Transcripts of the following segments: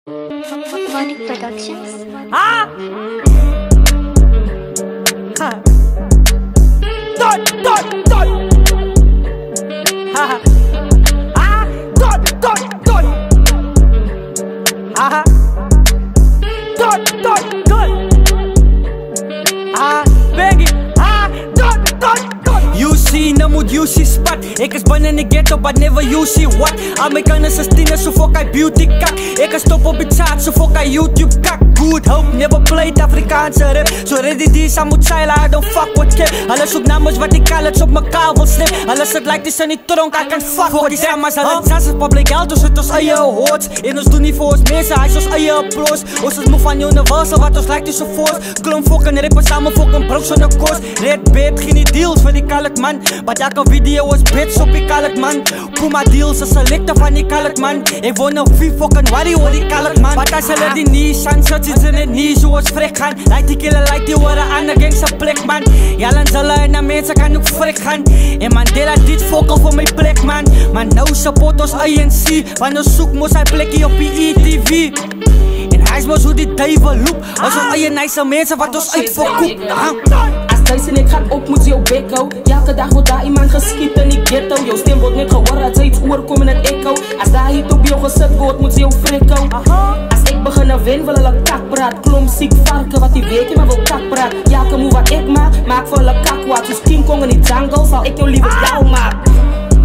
Money Productions. Ah! Ha! Dot! Ha! Ah! Dot! Ah! Dot! Ah! Peggy! Ah! Dot! UC, na moet UC spot. Ik is born in the ghetto, but never UC what. Amerikanen is tiener, so fuck I beauty kak. Ik is top op het zaad, so fuck I YouTube kak. Good hope, never played Afrikaanse rap. So ready this, I moet zeilen, I don't fuck with cap. Alles zoek namens wat ik al het op mekaar wil snip. Alles het lijkt is er niet tronk, I can fuck with them. Maar al het zes is public geld, dus het ons eie hoort. En ons doen niet voor ons mensen, hij is ons eie applaus. Ons is moe van Universal, wat ons lijkt is zo force. Klom fucking rappen samen, fucking broke zonder kost. Red bed, geen deals voor die kalk man. Maar elke video is bitch op die kalk man. Kuma deals, is selecten van die kalk man. Ik woon op wie fucking worry hoor die kalk man. Wat als hulle die knees aan, shit is in het knees, zoals frik gaan. Like die killer, like die worden aan de gangsta plek man. Jalen zullen en de mensen kan ook frik gaan. En Mandela dit fokkel voor mijn plek man. Maar nou support ons ANC, want ons zoek moest hij plekje op die ETV. En hij is maar zo die duivel loop. Als ons eie nice mensen wat ons uitverkoop. Thuis en ik ga op, moet jou bek hou. Elke dag wordt daar iemand geschiet in die ghetto. Jouw stem wordt niet gehoord, als zij iets oorkomen in het echo. Als daar hier op jou gezet wordt, moet jou frik hou. Als ik begin te winnen, wil hulle kak praat. Klom ziek varken, wat die weet je, maar wil kak praat. Elke move wat ik maak voor hulle kak wat. Zoals King Kong in die jungle, zal ik jou liever down maken.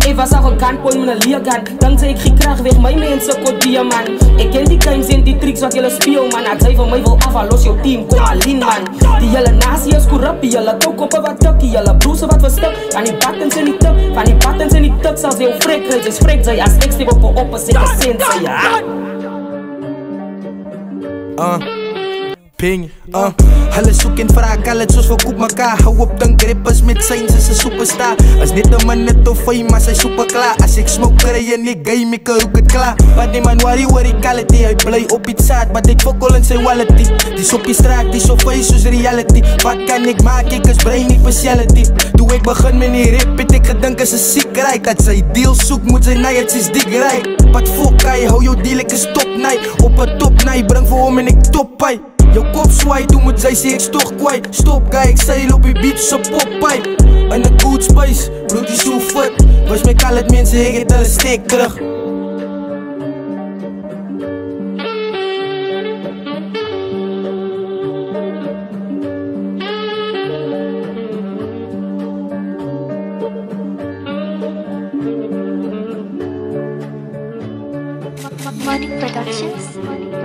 Eva zag een gunpoint met een leergun. Dan zei ik geen kracht weg, mijn mensen kot die man. Ik ken die games en die tricks wat jullie speel man. Als hij van mij wil af, los jouw team, kom alleen man. Die hele nazi is corrupt, die hele touwkoppen wat tukkie. Jullie broesen wat verstuk, van die buttons en die tuk. Van die buttons en die tuk, zelfs heel frik rijden. Spreekt zij als ik stip op een opposite zin, zei ja. Ping, hulle soek en vraag, al het soos verkoop mekaar. Hou op, dan grippers met signs is een superstar. As net een man net of fame, maar sy super klaar. As ek smoke kry in die game, ek rook het klaar. But die man worry oor die quality, hy bly op iets saad, but ek fokol in sy quality. Die op die straat, die so face soos reality. Wat kan ek maak, ek is brain die speciality. Toe ek begin met die rap, het ek gedink is een secret. Dat sy deal soek, moet sy naai, het is dik rijk. But fuck hy, hou jou deal, ek is top naai. Op een top naai, bring vir hom en ek top hy. Jou kop swaai, toe moet sy sê ek stok kwaai. Stop guy, ek seil op die beat so poppy. In a good space, bloed die so fit. Was my kal het mense, ek het hulle steek terug. Money Productions.